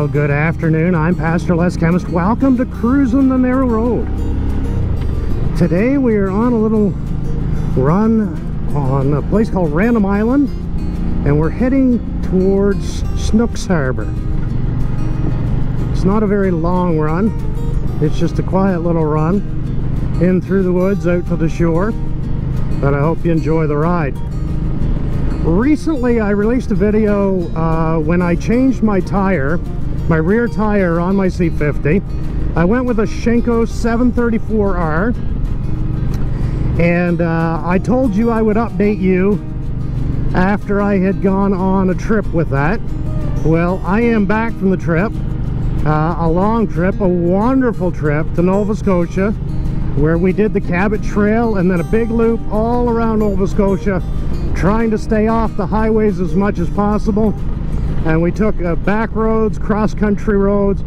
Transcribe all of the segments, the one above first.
Well, good afternoon. I'm Pastor Les Chemist. Welcome to Cruisin' the Narrow Road. Today we are on a little run on a place called Random Island, and we're heading towards Snooks Harbor. It's not a very long run. It's just a quiet little run in through the woods out to the shore, but I hope you enjoy the ride. Recently I released a video when I changed my tire, my rear tire on my C50. I went with a Shinko 734R, and I told you I would update you after I had gone on a trip with that. Well, I am back from the trip, a long trip, a wonderful trip to Nova Scotia, where we did the Cabot Trail and then a big loop all around Nova Scotia, trying to stay off the highways as much as possible. And we took back roads, cross-country roads.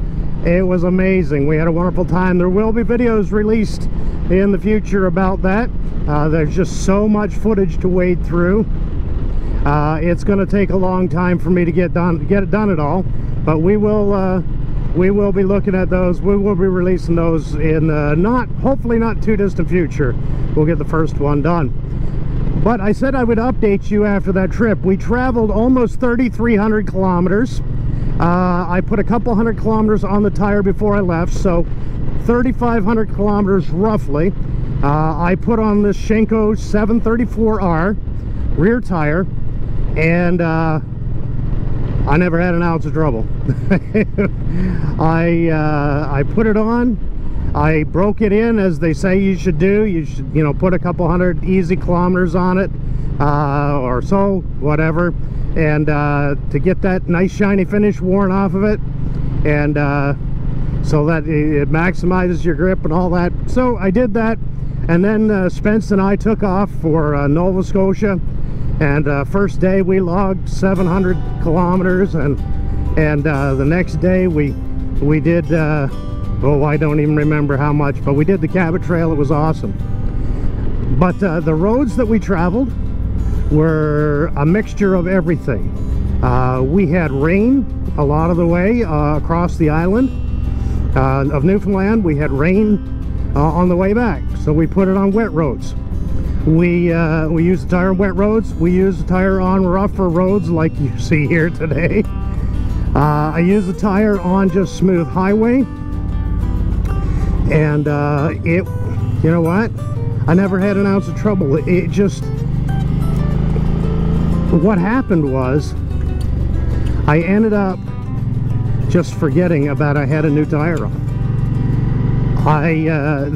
It was amazing. We had a wonderful time. There will be videos released in the future about that. There's just so much footage to wade through. It's going to take a long time for me to get it done at all, but we will be looking at those. We will be releasing those in hopefully not too distant future. We'll get the first one done. But I said I would update you after that trip. We traveled almost 3,300 kilometers. I put a couple hundred kilometers on the tire before I left, so 3,500 kilometers roughly. I put on this Shinko 734R rear tire, and I never had an ounce of trouble. I put it on. I broke it in, as they say you should do. You should, put a couple hundred easy kilometers on it, or so, whatever, and to get that nice shiny finish worn off of it, and so that it maximizes your grip and all that. So I did that, and then Spence and I took off for Nova Scotia, and first day we logged 700 kilometers, and the next day we did oh, I don't even remember how much, but we did the Cabot Trail. It was awesome. But the roads that we traveled were a mixture of everything. We had rain a lot of the way across the island of Newfoundland. We had rain on the way back, so we put it on wet roads. We used the tire on wet roads. We used the tire on rougher roads like you see here today. I used the tire on just smooth highway. And you know what? I never had an ounce of trouble. It just, what happened was, I ended up just forgetting about I had a new tire on.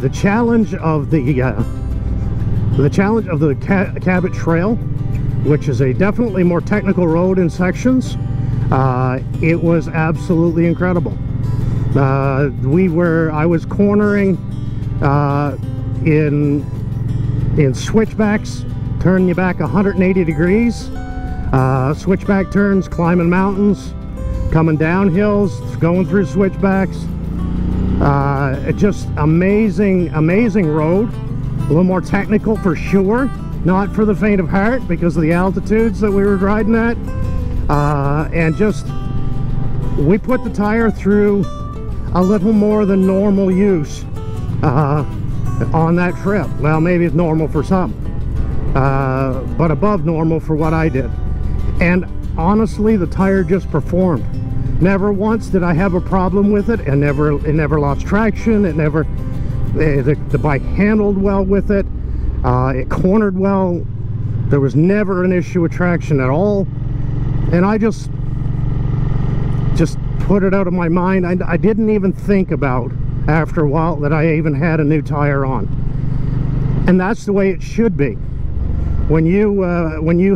The challenge of the Cabot Trail, which is a definitely more technical road in sections, it was absolutely incredible. I was cornering in switchbacks, turning you back 180 degrees, switchback turns, climbing mountains, coming down hills, going through switchbacks. Just amazing road. A little more technical for sure, not for the faint of heart because of the altitudes that we were riding at. And just, we put the tire through a little more than normal use on that trip. Well, maybe it's normal for some, but above normal for what I did. And honestly, the tire just performed. Never once did I have a problem with it, and it never lost traction. The bike handled well with it. It cornered well. There was never an issue with traction at all, and I just put it out of my mind. I didn't even think about after a while that I even had a new tire on, and that's the way it should be. When you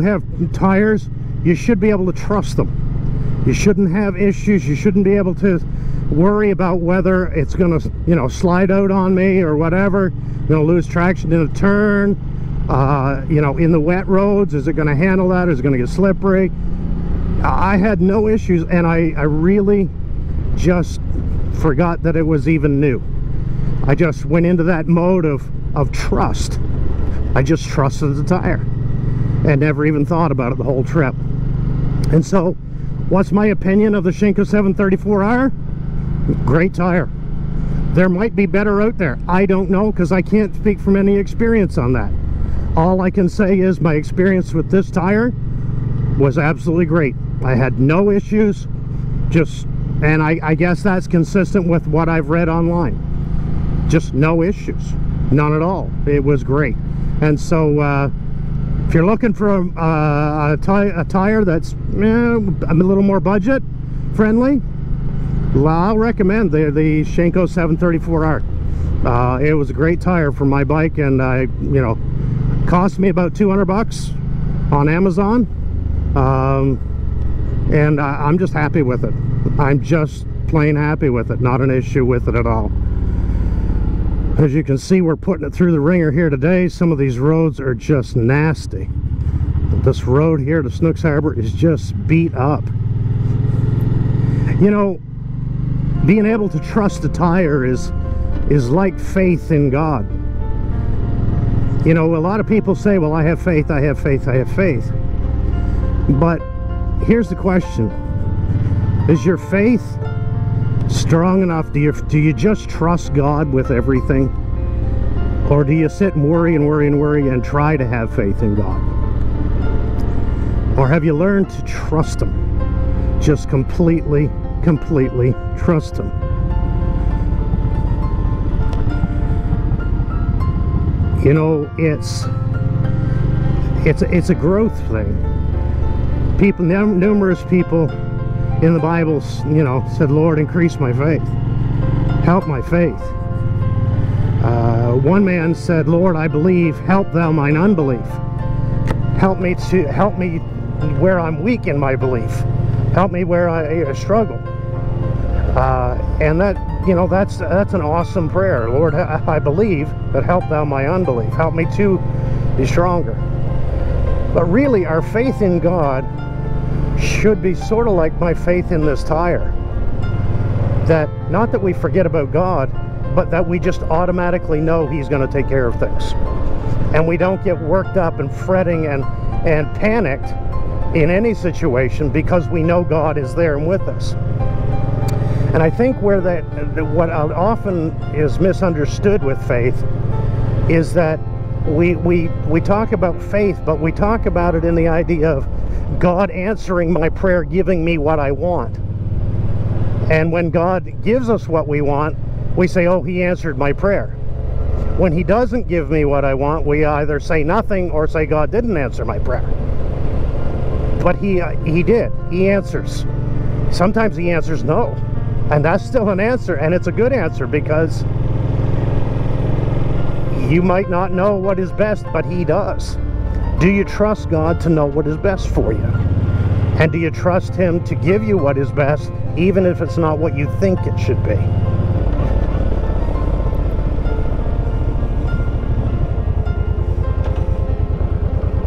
have tires, you should be able to trust them. You shouldn't have issues. You shouldn't be able to worry about whether it's gonna slide out on me or whatever. Gonna lose traction in a turn, in the wet roads. Is it gonna handle that? Is it gonna get slippery? I had no issues, and I really just forgot that it was even new. I just went into that mode of trust. I just trusted the tire and never even thought about it the whole trip. And so What's my opinion of the Shinko 734R? Great tire. There might be better out there. I don't know, because I can't speak from any experience on that. All I can say is my experience with this tire was absolutely great. I had no issues, and I guess that's consistent with what I've read online. Just no issues, none at all. It was great. And so if you're looking for a tire that's a little more budget friendly, well, I'll recommend the Shinko 734R. It was a great tire for my bike, and cost me about 200 bucks on Amazon, and I'm just happy with it. I'm just plain happy with it. Not an issue with it at all. As you can see, we're putting it through the ringer here today. Some of these roads are just nasty. This road here to Snooks Harbor is just beat up. You know, being able to trust a tire is like faith in God. You know, a lot of people say, well, I have faith, I have faith, I have faith. But here's the question. Is your faith strong enough? Do you just trust God with everything? Or do you sit and worry and worry and worry and try to have faith in God? Or have you learned to trust Him? Just completely trust Him. You know, it's a growth thing. People, numerous people in the Bible, said, Lord, increase my faith. Help my faith. One man said, Lord, I believe, help thou mine unbelief. Help me where I'm weak in my belief. Help me where I struggle. And that's an awesome prayer. Lord, I believe, but help thou my unbelief. Help me to be stronger. But really, our faith in God should be sort of like my faith in this tire. That, not that we forget about God, but that we just automatically know He's going to take care of things. And we don't get worked up and fretting and panicked in any situation, because we know God is there and with us. And I think what often is misunderstood with faith is that we talk about faith, but we talk about it in the idea of God answering my prayer, giving me what I want. And when God gives us what we want, we say, oh, He answered my prayer. When He doesn't give me what I want, we either say nothing or say God didn't answer my prayer. But He did. He answers. Sometimes He answers no. And that's still an answer, and it's a good answer, because you might not know what is best, but He does. Do you trust God to know what is best for you? And do you trust Him to give you what is best, even if it's not what you think it should be?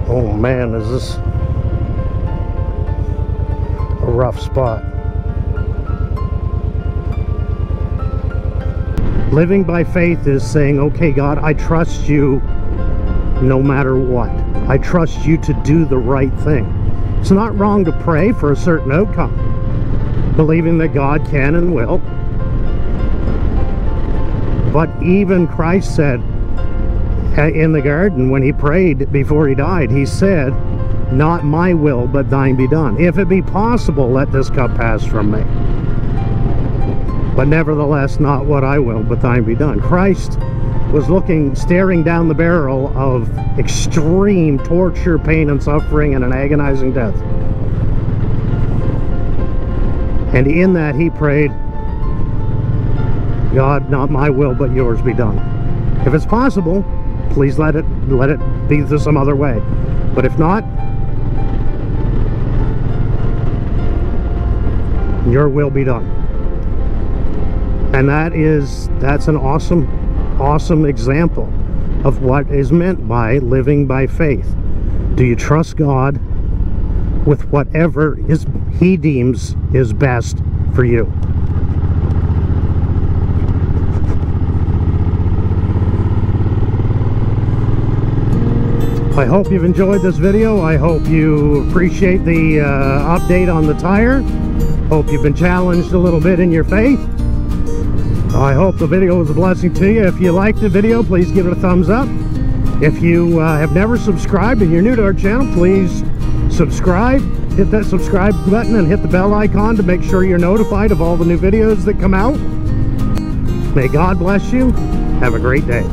Oh man, is this a rough spot. Living by faith is saying, okay, God, I trust you no matter what. I trust you to do the right thing. It's not wrong to pray for a certain outcome, believing that God can and will. But even Christ said in the garden, when He prayed before He died, He said, not my will, but thine be done. If it be possible, let this cup pass from me. But nevertheless, not what I will, but thine be done. Christ was staring down the barrel of extreme torture, pain, and suffering, and an agonizing death. And in that, He prayed, God, not my will, but yours be done. If it's possible, please let it be some other way. But if not, your will be done. And that's an awesome example of what is meant by living by faith. Do you trust God with whatever He deems is best for you? I hope you've enjoyed this video. I hope you appreciate the update on the tire. Hope you've been challenged a little bit in your faith. I hope the video was a blessing to you. If you liked the video, please give it a thumbs up. If you have never subscribed and you're new to our channel, please subscribe. Hit that subscribe button and hit the bell icon to make sure you're notified of all the new videos that come out. May God bless you. Have a great day.